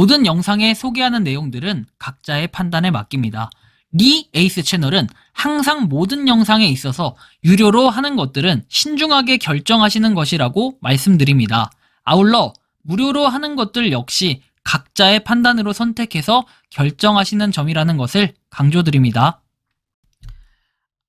모든 영상에 소개하는 내용들은 각자의 판단에 맡깁니다. 리 에이스 채널은 항상 모든 영상에 있어서 유료로 하는 것들은 신중하게 결정하시는 것이라고 말씀드립니다. 아울러 무료로 하는 것들 역시 각자의 판단으로 선택해서 결정하시는 점이라는 것을 강조드립니다.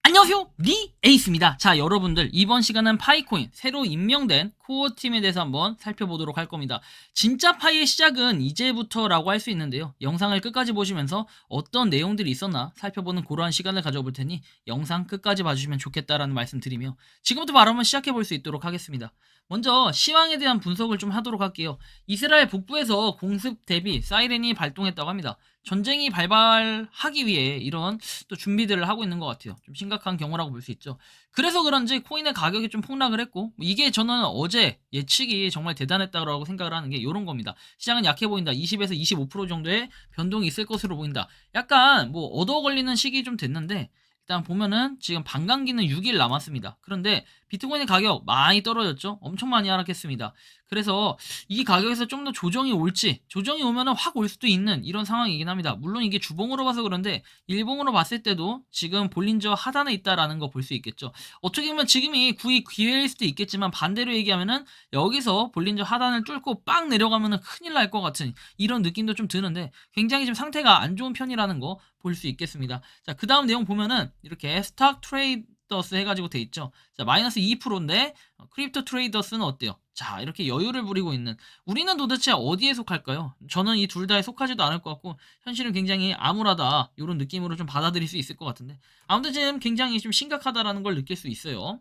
안녕하세요, 리 에이스입니다. 자, 여러분들 이번 시간은 파이코인 새로 임명된 코어 팀에 대해서 한번 살펴보도록 할 겁니다. 진짜 파이의 시작은 이제부터라고 할 수 있는데요. 영상을 끝까지 보시면서 어떤 내용들이 있었나 살펴보는 그러한 시간을 가져볼 테니 영상 끝까지 봐주시면 좋겠다라는 말씀 드리며 지금부터 바로 한번 시작해 볼 수 있도록 하겠습니다. 먼저 시황에 대한 분석을 좀 하도록 할게요. 이스라엘 북부에서 공습 대비 사이렌이 발동했다고 합니다. 전쟁이 발발하기 위해 이런 또 준비들을 하고 있는 것 같아요. 좀 심각한 경우라고 볼 수 있죠. 그래서 그런지 코인의 가격이 좀 폭락을 했고, 이게 저는 어제 예측이 정말 대단했다고 생각을 하는 게 이런 겁니다. 시장은 약해 보인다. 20에서 25% 정도의 변동이 있을 것으로 보인다. 약간 뭐 얻어 걸리는 시기 좀 됐는데, 일단 보면은 지금 반감기는 6일 남았습니다. 그런데 비트코인의 가격 많이 떨어졌죠? 엄청 많이 하락했습니다. 그래서 이 가격에서 좀 더 조정이 올지, 조정이 오면은 확 올 수도 있는 이런 상황이긴 합니다. 물론 이게 주봉으로 봐서 그런데 일봉으로 봤을 때도 지금 볼린저 하단에 있다라는 거 볼 수 있겠죠. 어떻게 보면 지금이 기회일 수도 있겠지만 반대로 얘기하면은 여기서 볼린저 하단을 뚫고 빵 내려가면은 큰일 날 것 같은 이런 느낌도 좀 드는데 굉장히 지금 상태가 안 좋은 편이라는 거 볼 수 있겠습니다. 자, 그 다음 내용 보면은 이렇게 스탁 트레이더스 해가지고 돼 있죠. 자, 마이너스 2%인데 크립토 트레이더스는 어때요? 자, 이렇게 여유를 부리고 있는, 우리는 도대체 어디에 속할까요? 저는 이 둘 다에 속하지도 않을 것 같고 현실은 굉장히 암울하다 이런 느낌으로 좀 받아들일 수 있을 것 같은데 아무튼 지금 굉장히 좀 심각하다라는 걸 느낄 수 있어요.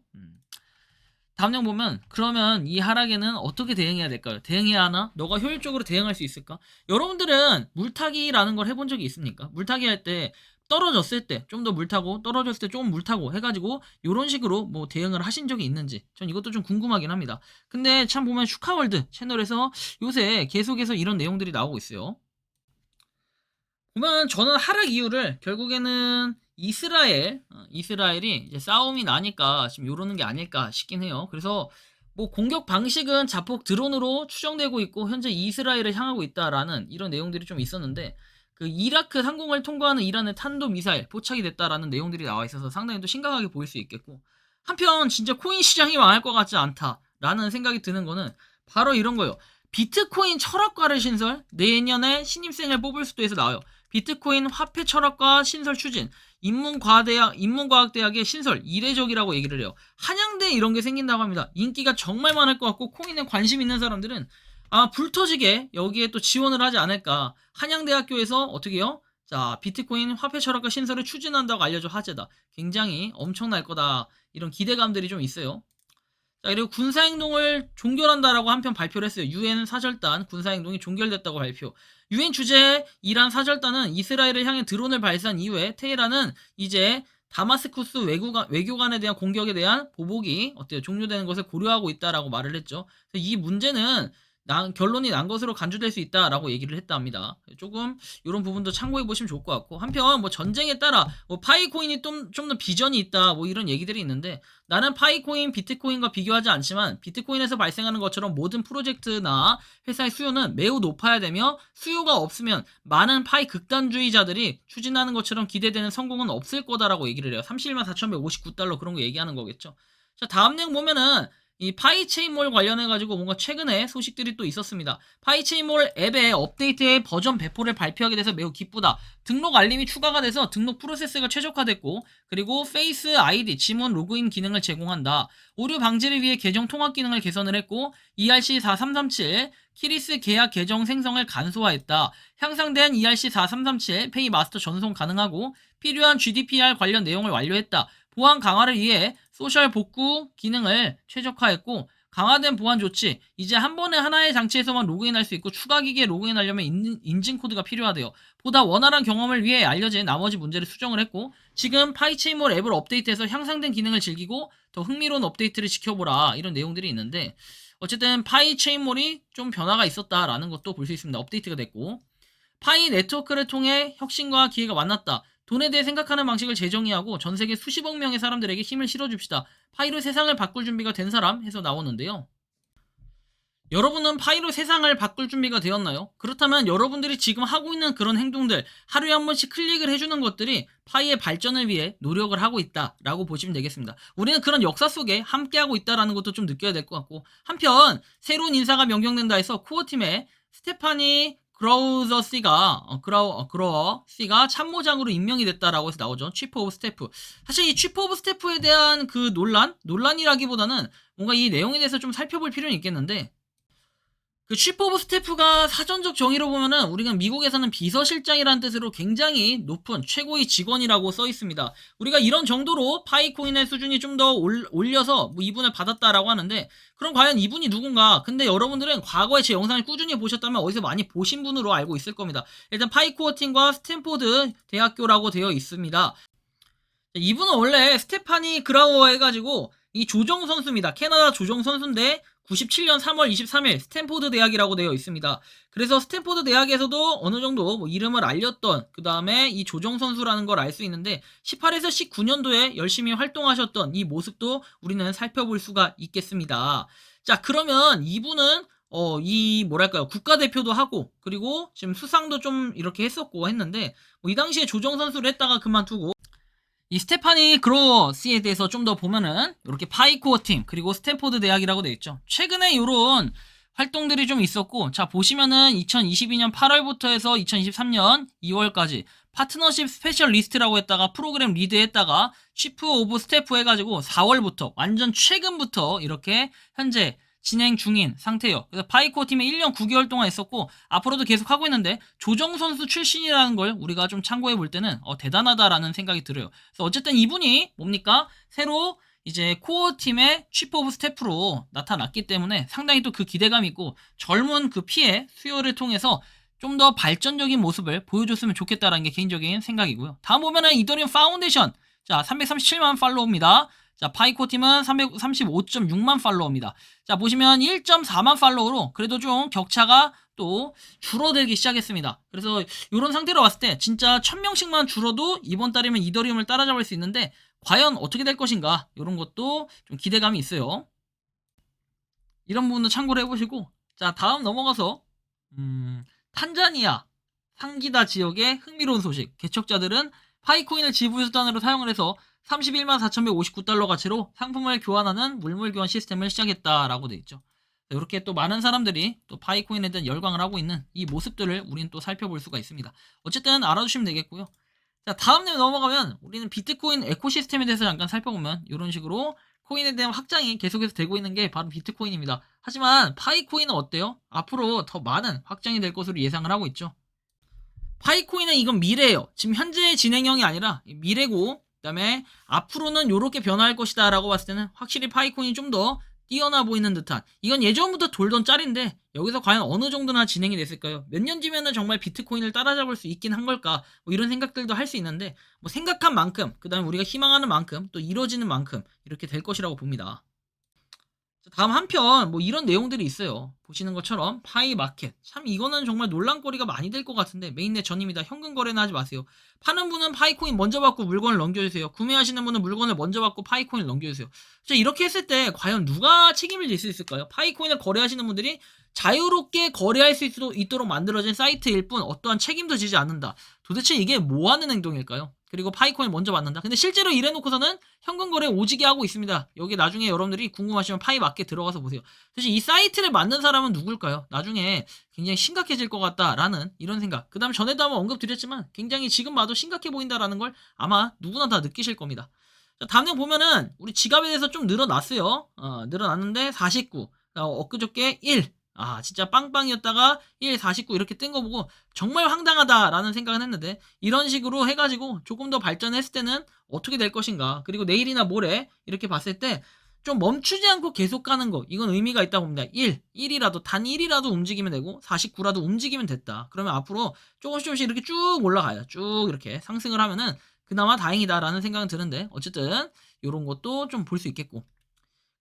다음 내용 보면 그러면 이 하락에는 어떻게 대응해야 될까요? 대응해야 하나? 너가 효율적으로 대응할 수 있을까? 여러분들은 물타기라는 걸 해본 적이 있습니까? 물타기 할 때 떨어졌을 때 좀 더 물타고 떨어졌을 때 조금 물타고 해가지고 이런 식으로 뭐 대응을 하신 적이 있는지 전 이것도 좀 궁금하긴 합니다. 근데 참 보면 슈카월드 채널에서 요새 계속해서 이런 내용들이 나오고 있어요. 보면 저는 하락 이유를 결국에는 이스라엘이 이제 싸움이 나니까 지금 요러는 게 아닐까 싶긴 해요. 그래서 뭐 공격 방식은 자폭 드론으로 추정되고 있고 현재 이스라엘을 향하고 있다라는 이런 내용들이 좀 있었는데 그 이라크 상공을 통과하는 이란의 탄도 미사일 포착이 됐다라는 내용들이 나와 있어서 상당히 또 심각하게 보일 수 있겠고, 한편 진짜 코인 시장이 망할 것 같지 않다라는 생각이 드는 거는 바로 이런 거예요. 비트코인 철학과를 신설, 내년에 신입생을 뽑을 수도 해서 나와요. 비트코인 화폐 철학과 신설 추진, 인문과학대학의 신설, 이례적이라고 얘기를 해요. 한양대 이런 게 생긴다고 합니다. 인기가 정말 많을 것 같고 코인에 관심 있는 사람들은 불터지게 여기에 또 지원을 하지 않을까. 한양대학교에서 어떻게 해요? 자, 비트코인 화폐 철학과 신설을 추진한다고 알려져 화제다. 굉장히 엄청날 거다. 이런 기대감들이 좀 있어요. 자, 그리고 군사행동을 종결한다라고 한편 발표를 했어요. 유엔 사절단 군사행동이 종결됐다고 발표. 유엔 주재 이란 사절단은 이스라엘을 향해 드론을 발사한 이후에 테헤란은 이제 다마스쿠스 외교관에 대한 공격에 대한 보복이 종료되는 것을 고려하고 있다라고 말을 했죠. 이 문제는 결론이 난 것으로 간주될 수 있다라고 얘기를 했다 합니다. 조금 이런 부분도 참고해 보시면 좋을 것 같고, 한편 뭐 전쟁에 따라 뭐 파이코인이 좀 더 비전이 있다 뭐 이런 얘기들이 있는데, 나는 파이코인, 비트코인과 비교하지 않지만 비트코인에서 발생하는 것처럼 모든 프로젝트나 회사의 수요는 매우 높아야 되며 수요가 없으면 많은 파이 극단주의자들이 추진하는 것처럼 기대되는 성공은 없을 거다라고 얘기를 해요. 31만 4,159달러 그런 거 얘기하는 거겠죠. 자, 다음 내용 보면은 이 파이체인몰 관련해가지고 뭔가 최근에 소식들이 또 있었습니다. 파이체인몰 앱의 업데이트의 버전 배포를 발표하게 돼서 매우 기쁘다. 등록 알림이 추가가 돼서 등록 프로세스가 최적화됐고, 그리고 페이스 아이디, 지문 로그인 기능을 제공한다. 오류 방지를 위해 계정 통합 기능을 개선을 했고, ERC4337 키리스 계약 계정 생성을 간소화했다. 향상된 ERC4337 페이 마스터 전송 가능하고 필요한 GDPR 관련 내용을 완료했다. 보안 강화를 위해 소셜 복구 기능을 최적화했고, 강화된 보안 조치, 이제 한 번에 하나의 장치에서만 로그인할 수 있고 추가 기기에 로그인하려면 인증 코드가 필요하대요. 보다 원활한 경험을 위해 알려진 나머지 문제를 수정을 했고, 지금 파이체인몰 앱을 업데이트해서 향상된 기능을 즐기고 더 흥미로운 업데이트를 지켜보라, 이런 내용들이 있는데, 어쨌든 파이체인몰이 좀 변화가 있었다라는 것도 볼 수 있습니다. 업데이트가 됐고, 파이 네트워크를 통해 혁신과 기회가 만났다. 돈에 대해 생각하는 방식을 재정의하고 전 세계 수십억 명의 사람들에게 힘을 실어줍시다. 파이로 세상을 바꿀 준비가 된 사람 해서 나오는데요. 여러분은 파이로 세상을 바꿀 준비가 되었나요? 그렇다면 여러분들이 지금 하고 있는 그런 행동들, 하루에 한 번씩 클릭을 해주는 것들이 파이의 발전을 위해 노력을 하고 있다라고 보시면 되겠습니다. 우리는 그런 역사 속에 함께하고 있다라는 것도 좀 느껴야 될 것 같고, 한편 새로운 인사가 명령된다 해서 코어팀의 스테파니 그라워 씨가 참모장으로 임명이 됐다라고 해서 나오죠. 치프 오브 스태프. 사실 이 치프 오브 스태프에 대한 그 논란이라기보다는 뭔가 이 내용에 대해서 좀 살펴볼 필요는 있겠는데, 그 치프 오브 스태프가 사전적 정의로 보면은 우리가 미국에서는 비서실장이라는 뜻으로 굉장히 높은 최고의 직원이라고 써 있습니다. 우리가 이런 정도로 파이코인의 수준이 좀 더 올려서 뭐 이분을 받았다라고 하는데, 그럼 과연 이분이 누군가? 근데 여러분들은 과거에 제 영상을 꾸준히 보셨다면 어디서 많이 보신 분으로 알고 있을 겁니다. 일단 파이코어 팀과 스탠포드 대학교라고 되어 있습니다. 이분은 원래 스테파니 그라워 해가지고 이 조정 선수입니다. 캐나다 조정 선수인데 97년 3월 23일 스탠포드 대학이라고 되어 있습니다. 그래서 스탠포드 대학에서도 어느 정도 뭐 이름을 알렸던, 그 다음에 이 조정 선수라는 걸 알 수 있는데 18에서 19년도에 열심히 활동하셨던 이 모습도 우리는 살펴볼 수가 있겠습니다. 자, 그러면 이분은 이 뭐랄까요, 국가대표도 하고 그리고 지금 수상도 좀 이렇게 했었고 했는데, 뭐 이 당시에 조정 선수를 했다가 그만두고 이 스테파니 그로씨에 대해서 좀 더 보면은 이렇게 파이코어 팀 그리고 스탠포드 대학이라고 되어 있죠. 최근에 이런 활동들이 좀 있었고, 자 보시면은 2022년 8월부터 해서 2023년 2월까지 파트너십 스페셜리스트라고 했다가 프로그램 리드 했다가 치프 오브 스태프 해가지고 4월부터 완전 최근부터 이렇게 현재 진행 중인 상태예요. 그래서 파이코어 팀에 1년 9개월 동안 있었고 앞으로도 계속 하고 있는데, 조정 선수 출신이라는 걸 우리가 좀 참고해 볼 때는 대단하다라는 생각이 들어요. 그래서 어쨌든 이분이 뭡니까? 새로 이제 코어 팀의 치프 오브 스태프로 나타났기 때문에 상당히 또 그 기대감이 있고, 젊은 그 피해 수요를 통해서 좀 더 발전적인 모습을 보여줬으면 좋겠다라는 게 개인적인 생각이고요. 다음 보면은 이더리움 파운데이션, 자 337만 팔로우입니다. 자, 파이코 팀은 335.6만 팔로워입니다. 자, 보시면 1.4만 팔로워로 그래도 좀 격차가 또 줄어들기 시작했습니다. 그래서 이런 상태로 왔을 때 진짜 1000명씩만 줄어도 이번 달이면 이더리움을 따라잡을 수 있는데, 과연 어떻게 될 것인가? 이런 것도 좀 기대감이 있어요. 이런 부분도 참고를 해보시고, 자, 다음 넘어가서 탄자니아 상기다 지역의 흥미로운 소식. 개척자들은 파이코인을 지부 수단으로 사용을 해서 31만 4,159달러 가치로 상품을 교환하는 물물 교환 시스템을 시작했다라고 돼 있죠. 이렇게 또 많은 사람들이 또 파이코인에 대한 열광을 하고 있는 이 모습들을 우리는 또 살펴볼 수가 있습니다. 어쨌든 알아두시면 되겠고요. 자, 다음 내용 넘어가면 우리는 비트코인 에코시스템에 대해서 잠깐 살펴보면 이런 식으로 코인에 대한 확장이 계속해서 되고 있는 게 바로 비트코인입니다. 하지만 파이코인은 어때요? 앞으로 더 많은 확장이 될 것으로 예상을 하고 있죠. 파이코인은 이건 미래예요. 지금 현재 진행형이 아니라 미래고, 그 다음에 앞으로는 이렇게 변화할 것이다 라고 봤을 때는 확실히 파이코인이 좀 더 뛰어나 보이는 듯한, 이건 예전부터 돌던 짤인데 여기서 과연 어느 정도나 진행이 됐을까요? 몇 년 뒤면은 정말 비트코인을 따라잡을 수 있긴 한 걸까? 뭐 이런 생각들도 할 수 있는데, 뭐 생각한 만큼, 그 다음에 우리가 희망하는 만큼 또 이루어지는 만큼 이렇게 될 것이라고 봅니다. 다음 한편 뭐 이런 내용들이 있어요. 보시는 것처럼 파이 마켓, 참 이거는 정말 논란거리가 많이 될 것 같은데, 메인넷 전입니다. 현금 거래는 하지 마세요. 파는 분은 파이코인 먼저 받고 물건을 넘겨주세요. 구매하시는 분은 물건을 먼저 받고 파이코인을 넘겨주세요. 자, 이렇게 했을 때 과연 누가 책임을 질 수 있을까요? 파이코인을 거래하시는 분들이 자유롭게 거래할 수 있도록 만들어진 사이트일 뿐 어떠한 책임도 지지 않는다. 도대체 이게 뭐 하는 행동일까요? 그리고 파이코인 먼저 받는다. 근데 실제로 이래놓고서는 현금 거래 오지게 하고 있습니다. 여기 나중에 여러분들이 궁금하시면 파이 마켓 들어가서 보세요. 사실 이 사이트를 만든 사람은 누굴까요? 나중에 굉장히 심각해질 것 같다라는 이런 생각. 그 다음 전에도 한번 언급드렸지만 굉장히 지금 봐도 심각해 보인다라는 걸 아마 누구나 다 느끼실 겁니다. 자, 다음 장 보면은 우리 지갑에 대해서 좀 늘어났어요. 늘어났는데 49. 엊그저께 1. 진짜 빵빵이었다가 1, 49 이렇게 뜬 거 보고 정말 황당하다라는 생각은 했는데, 이런 식으로 해가지고 조금 더 발전했을 때는 어떻게 될 것인가, 그리고 내일이나 모레 이렇게 봤을 때 좀 멈추지 않고 계속 가는 거, 이건 의미가 있다고 봅니다. 1이라도 단 1이라도 움직이면 되고 49라도 움직이면 됐다. 그러면 앞으로 조금씩 이렇게 쭉 올라가요. 쭉 이렇게 상승을 하면은 그나마 다행이다라는 생각은 드는데, 어쨌든 이런 것도 좀 볼 수 있겠고,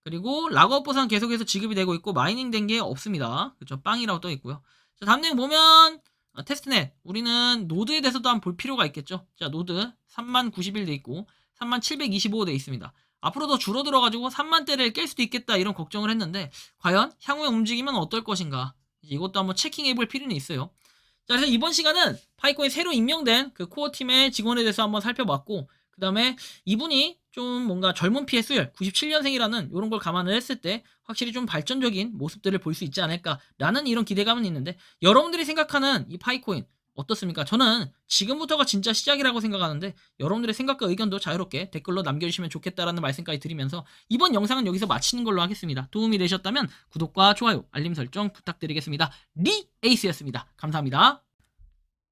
그리고 락업 보상 계속해서 지급이 되고 있고 마이닝 된 게 없습니다. 그렇죠? 빵이라고 떠 있고요. 자, 다음 내용 보면 테스트넷, 우리는 노드에 대해서도 한번 볼 필요가 있겠죠. 자, 노드 30,091 돼 있고 3725 돼 있습니다. 앞으로 더 줄어들어가지고 3만대를 깰 수도 있겠다 이런 걱정을 했는데 과연 향후의 움직임은 어떨 것인가 이것도 한번 체킹해 볼 필요는 있어요. 자, 그래서 이번 시간은 파이코인 새로 임명된 그 코어 팀의 직원에 대해서 한번 살펴봤고 그 다음에 이분이 좀 뭔가 젊은 피의 수율 97년생이라는 이런 걸 감안을 했을 때 확실히 좀 발전적인 모습들을 볼 수 있지 않을까라는 이런 기대감은 있는데 여러분들이 생각하는 이 파이코인 어떻습니까? 저는 지금부터가 진짜 시작이라고 생각하는데 여러분들의 생각과 의견도 자유롭게 댓글로 남겨주시면 좋겠다라는 말씀까지 드리면서 이번 영상은 여기서 마치는 걸로 하겠습니다. 도움이 되셨다면 구독과 좋아요, 알림 설정 부탁드리겠습니다. 리에이스였습니다. 감사합니다.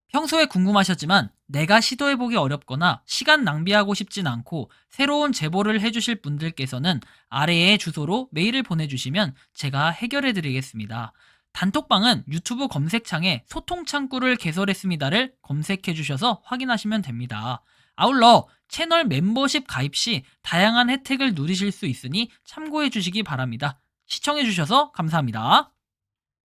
평소에 궁금하셨지만 내가 시도해보기 어렵거나 시간 낭비하고 싶진 않고 새로운 제보를 해주실 분들께서는 아래의 주소로 메일을 보내주시면 제가 해결해드리겠습니다. 단톡방은 유튜브 검색창에 소통창구를 개설했습니다를 검색해주셔서 확인하시면 됩니다. 아울러 채널 멤버십 가입 시 다양한 혜택을 누리실 수 있으니 참고해주시기 바랍니다. 시청해주셔서 감사합니다.